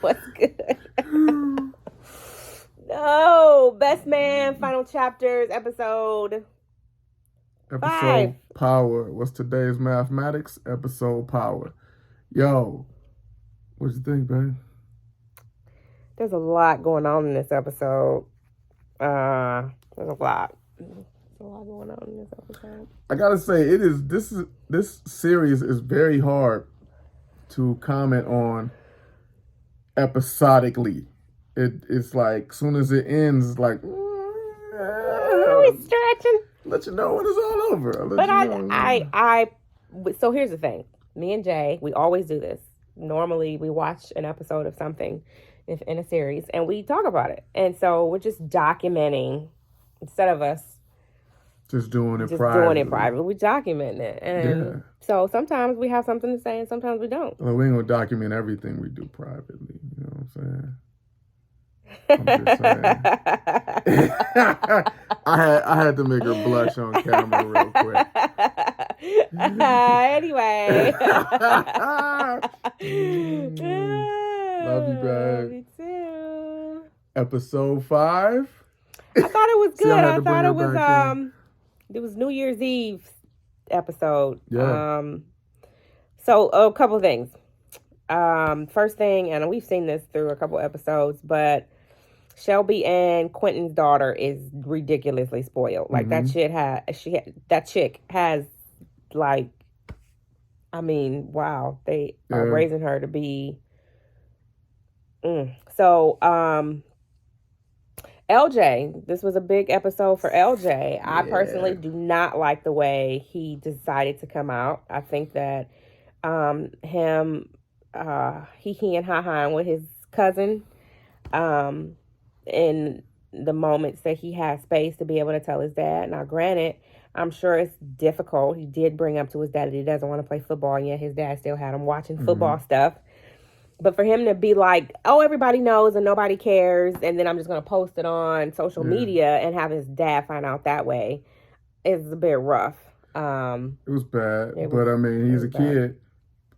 What's good? No, Best Man, Final Chapters, episode 5. Power. What's today's mathematics? Episode Power. Yo, what you think, babe? There's a lot going on in this episode. There's a lot. There's a lot going on in this episode. I gotta say, this series is very hard to comment on episodically. It's like soon as it ends, it's like It's stretching. Let you know when it's all over. So here's the thing. Me and Jay, we always do this. Normally, we watch an episode of something in a series, and we talk about it. And so we're just documenting instead of us just doing it privately. We document it. And so sometimes we have something to say, and sometimes we don't. Well, we ain't gonna document everything we do privately. You know what I'm saying? I'm just saying. I had to make her blush on camera real quick. Anyway. Love you, babe. Me too. Episode 5. I thought it was good. I thought it in. was New Year's Eve episode. Yeah. So a couple things. First thing, and we've seen this through a couple episodes, but Shelby and Quentin's daughter is ridiculously spoiled. Like that chick has like, I mean, wow, they are raising her to be. So, LJ, this was a big episode for LJ. I personally do not like the way he decided to come out. I think that him and ha-ha with his cousin in the moments that he has space to be able to tell his dad. Now, granted, I'm sure it's difficult. He did bring up to his dad that he doesn't want to play football, and yet his dad still had him watching football stuff. But for him to be like, oh, everybody knows and nobody cares, and then I'm just going to post it on social media and have his dad find out that way is a bit rough. It was bad, but I mean, he's a kid.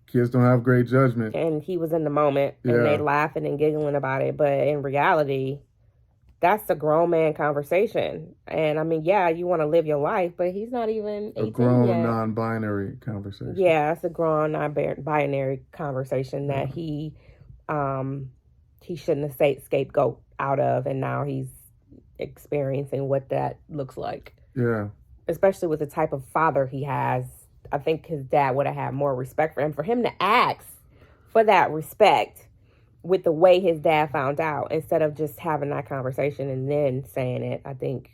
Kids don't have great judgment. And he was in the moment, and they laughing and giggling about it. But in reality, that's a grown man conversation. And I mean, yeah, you want to live your life, but he's not even 18 a grown yet. Non-binary conversation. Yeah, it's a grown non-binary conversation that he shouldn't have scapegoat out of, and now he's experiencing what that looks like. Yeah. Especially with the type of father he has. I think his dad would have had more respect for him. For him to ask for that respect with the way his dad found out, instead of just having that conversation and then saying it, I think,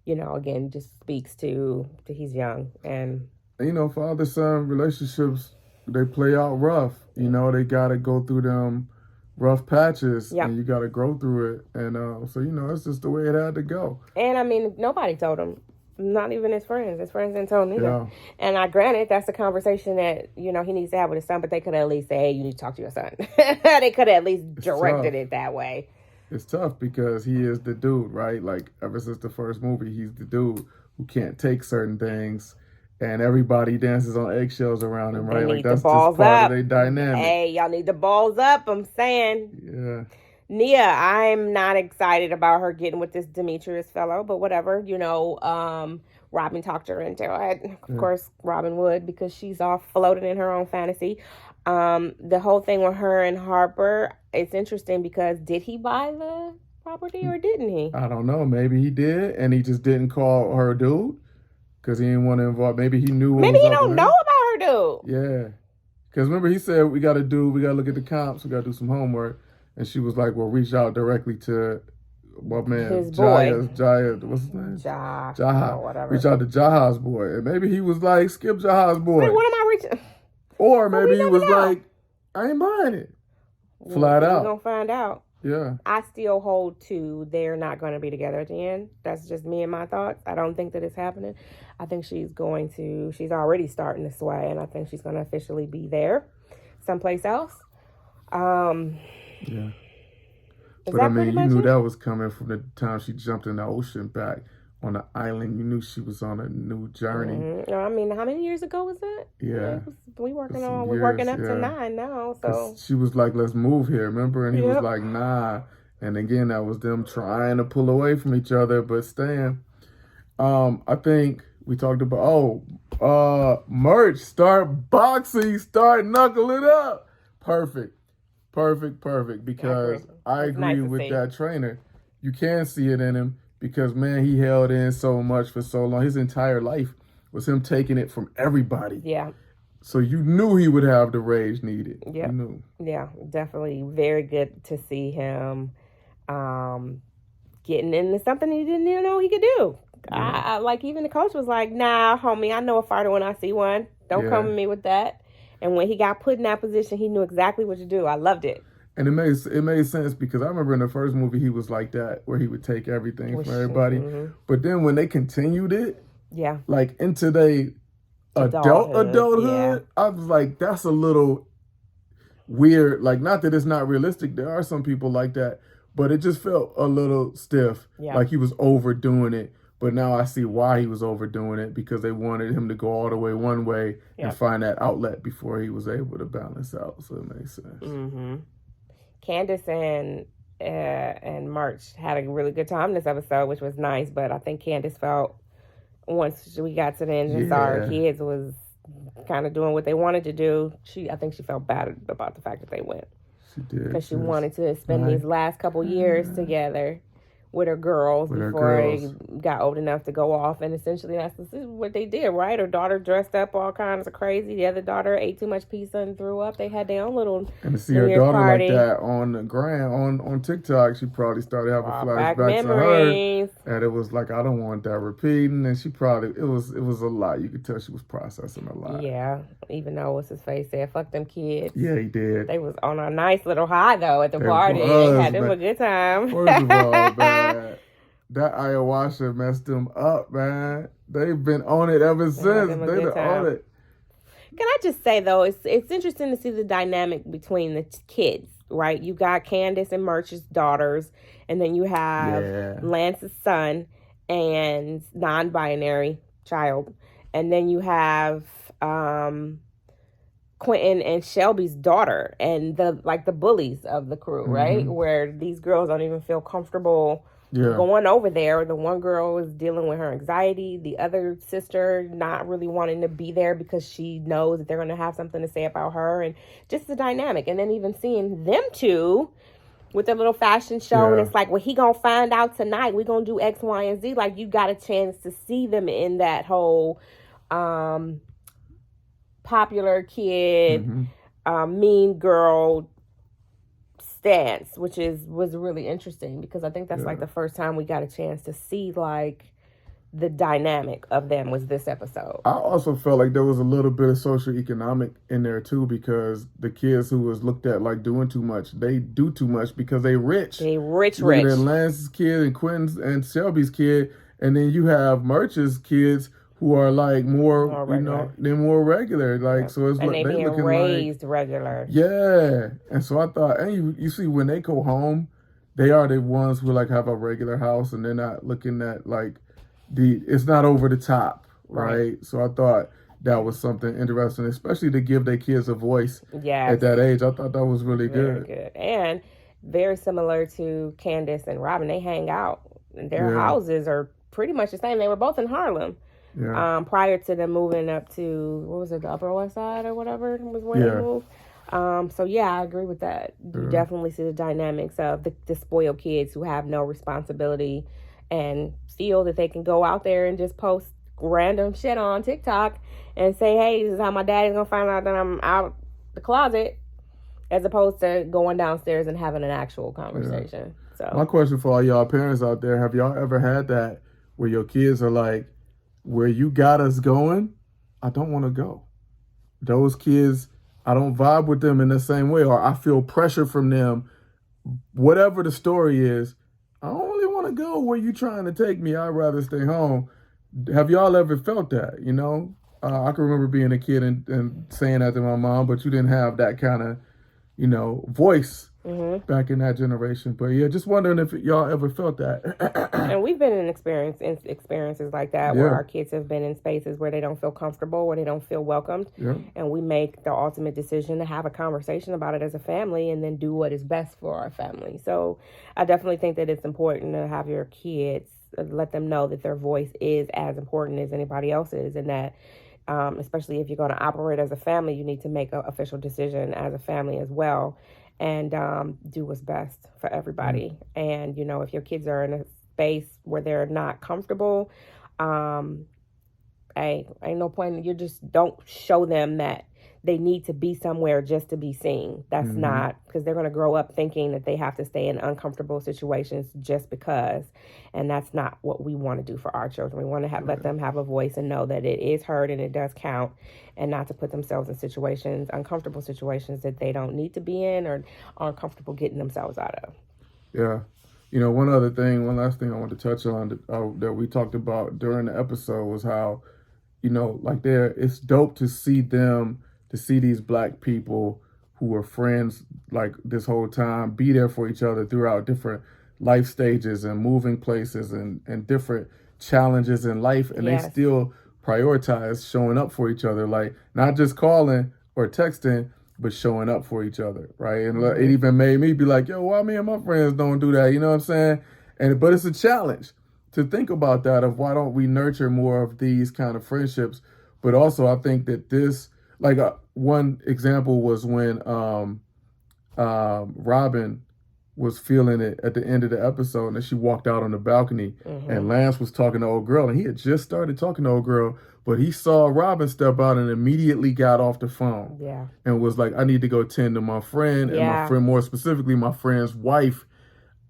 again, just speaks to he's young. And father-son relationships, they play out rough. They got to go through them rough patches, and you got to grow through it. And so, it's just the way it had to go. And I mean, nobody told him. Not even his friends. His friends didn't tell him either. Yeah. And granted, that's a conversation that, he needs to have with his son, but they could at least say, hey, you need to talk to your son. They could have at least directed it that way. It's tough because he is the dude, right? Like, ever since the first movie, he's the dude who can't take certain things, and everybody dances on eggshells around him, right? Like, that's just part of their dynamic. Hey, y'all need the balls up, I'm saying. Yeah. Nia, I'm not excited about her getting with this Demetrius fellow, but whatever, Robin talked her into it. Of course, Robin would, because she's off floating in her own fantasy. The whole thing with her and Harper, it's interesting because did he buy the property or didn't he? I don't know. Maybe he did, and he just didn't call her dude because he didn't want to involve. Maybe he knew. Maybe he don't know about her dude. Yeah, because remember he said we got to look at the comps. We got to do some homework. And she was like, well, reach out directly to, his boy. Jaya, what's his name? Jaha. Or whatever. Reach out to Jaha's boy. And maybe he was like, skip Jaha's boy. Wait, what am I reaching? Or maybe he was like, I ain't buying it. Flat out. We're going to find out. Yeah. I still hold to they're not going to be together at the end. That's just me and my thoughts. I don't think that it's happening. I think she's already starting to sway, and I think she's going to officially be there someplace else. Yeah. But I mean, you knew that was coming from the time she jumped in the ocean back on the island, you knew she was on a new journey. Mm-hmm. I mean, how many years ago was that? Yeah. We're working up to 9 now, so. She was like, let's move here, remember? And he was like, nah. And again, that was them trying to pull away from each other, but staying. I think we talked about, merch, start boxing, start knuckling up. Perfect. Because I agree with that trainer. You can see it in him because, man, he held in so much for so long. His entire life was him taking it from everybody. Yeah. So you knew he would have the rage needed. Yeah. You knew. Yeah, definitely very good to see him getting into something he didn't even know he could do. Yeah. I like, even the coach was like, nah, homie, I know a fighter when I see one. Don't come at me with that. And when he got put in that position, he knew exactly what to do. I loved it. And it made sense because I remember in the first movie he was like that, where he would take everything from everybody. Mm-hmm. But then when they continued it, like into their adulthood, I was like, that's a little weird. Like, not that it's not realistic. There are some people like that, but it just felt a little stiff. Yeah. Like he was overdoing it. But now I see why he was overdoing it, because they wanted him to go all the way one way and find that outlet before he was able to balance out. So it makes sense. Mm-hmm. Candace and March had a really good time this episode, which was nice. But I think Candace felt, once we got to the end and saw her kids was kind of doing what they wanted to do, I think she felt bad about the fact that they went. She did. Because she wanted to spend these last couple years together with her girls before they got old enough to go off. And essentially that's what they did, right? Her daughter dressed up all kinds of crazy. The other daughter ate too much pizza and threw up. They had their own little And to see her daughter party like that on the gram, on TikTok, she probably started having flashbacks to her. And it was like, I don't want that repeating. And she probably, it was a lot. You could tell she was processing a lot. Yeah. Even though what's his face said, fuck them kids. Yeah, he did. They was on a nice little high, though, at the party. They had them a good time. First of all, man, that ayahuasca messed them up, man. They've been on it ever since. They've been on it. Can I just say, though, it's interesting to see the dynamic between the kids, right? You got Candace and Merch's daughters, and then you have Lance's son and non-binary child. And then you have Quentin and Shelby's daughter, and the bullies of the crew, right? Mm-hmm. Where these girls don't even feel comfortable going over there. The one girl is dealing with her anxiety. The other sister not really wanting to be there because she knows that they're going to have something to say about her, and just the dynamic. And then even seeing them two with their little fashion show, and it's like, well, he gonna find out tonight. We gonna do X, Y, and Z. Like, you got a chance to see them in that whole popular kid, mean girl stance, which was really interesting, because I think that's like the first time we got a chance to see like the dynamic of them was this episode. I also felt like there was a little bit of socioeconomic in there too, because the kids who was looked at like doing too much, they do too much because they rich. They rich. And Lance's kid and Quentin's and Shelby's kid, and then you have Merch's kids who are like more you know, they're more regular. Like, so it's and like they being looking raised like, regular. Yeah. And so I thought, and you see when they go home, they are the ones who like have a regular house, and they're not looking at like it's not over the top, right? So I thought that was something interesting, especially to give their kids a voice at that age. I thought that was really good. Very good. And very similar to Candace and Robin. They hang out. Their houses are pretty much the same. They were both in Harlem. Yeah. Prior to them moving up to, what was it, the Upper West Side or whatever was where they moved. So yeah, I agree with that. You definitely see the dynamics of the spoiled kids who have no responsibility and feel that they can go out there and just post random shit on TikTok and say, hey, this is how my daddy's gonna find out that I'm out the closet, as opposed to going downstairs and having an actual conversation. So my question for all y'all parents out there, have y'all ever had that where your kids are like, where you got us going, I don't want to go. Those kids, I don't vibe with them in the same way, or I feel pressure from them. Whatever the story is, I don't really want to go where you trying to take me. I'd rather stay home. Have y'all ever felt that, you know? I can remember being a kid and saying that to my mom, but you didn't have that kind of voice back in that generation. But yeah, just wondering if y'all ever felt that. And we've been in experiences like that where our kids have been in spaces where they don't feel comfortable, where they don't feel welcomed. Yeah. And we make the ultimate decision to have a conversation about it as a family and then do what is best for our family. So I definitely think that it's important to have your kids, let them know that their voice is as important as anybody else's, and that especially if you're going to operate as a family, you need to make an official decision as a family as well, and do what's best for everybody. And, if your kids are in a space where they're not comfortable, ain't no point. You just don't show them that they need to be somewhere just to be seen. That's not, because they're going to grow up thinking that they have to stay in uncomfortable situations just because. And that's not what we want to do for our children. We want to let them have a voice and know that it is heard and it does count, and not to put themselves in situations, uncomfortable situations that they don't need to be in or aren't comfortable getting themselves out of. Yeah. One last thing I want to touch on that we talked about during the episode was how, it's dope to see these Black people who were friends like this whole time be there for each other throughout different life stages and moving places and different challenges in life. And they still prioritize showing up for each other, like not just calling or texting, but showing up for each other, right? And it even made me be like, yo, why me and my friends don't do that? You know what I'm saying? But it's a challenge to think about that, of why don't we nurture more of these kind of friendships. But also I think that this, like one example was when Robin was feeling it at the end of the episode, and then she walked out on the balcony, and Lance was talking to old girl, and he had just started talking to old girl, but he saw Robin step out and immediately got off the phone. Yeah. And was like, I need to go tend to my friend, and my friend, more specifically my friend's wife.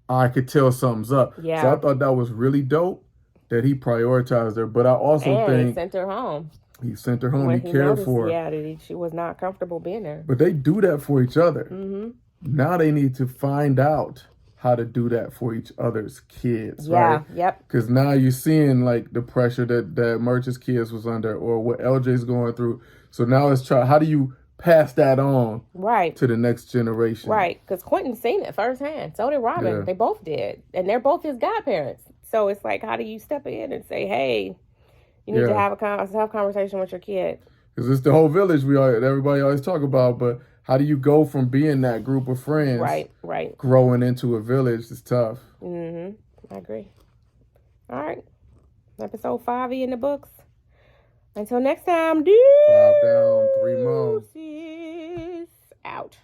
I could tell something's up. Yeah. So I thought that was really dope that he prioritized her. But I also think he sent her home. He sent her home. He cared for her. Yeah, that she was not comfortable being there. But they do that for each other. Now they need to find out how to do that for each other's kids, right? Yep. Because now you're seeing like the pressure that Merch's kids was under, or what LJ's going through. So now it's how do you pass that on to the next generation? Right, because Quentin seen it firsthand. So did Robin. They both did. And they're both his godparents. So it's like, how do you step in and say, hey, you need to have a conversation with your kid? Because it's the whole village everybody always talk about, but how do you go from being that group of friends, right, growing into a village? Is tough. I agree. All right, episode 5 in the books. Until next time, dude. 5 down, 3 more. Out.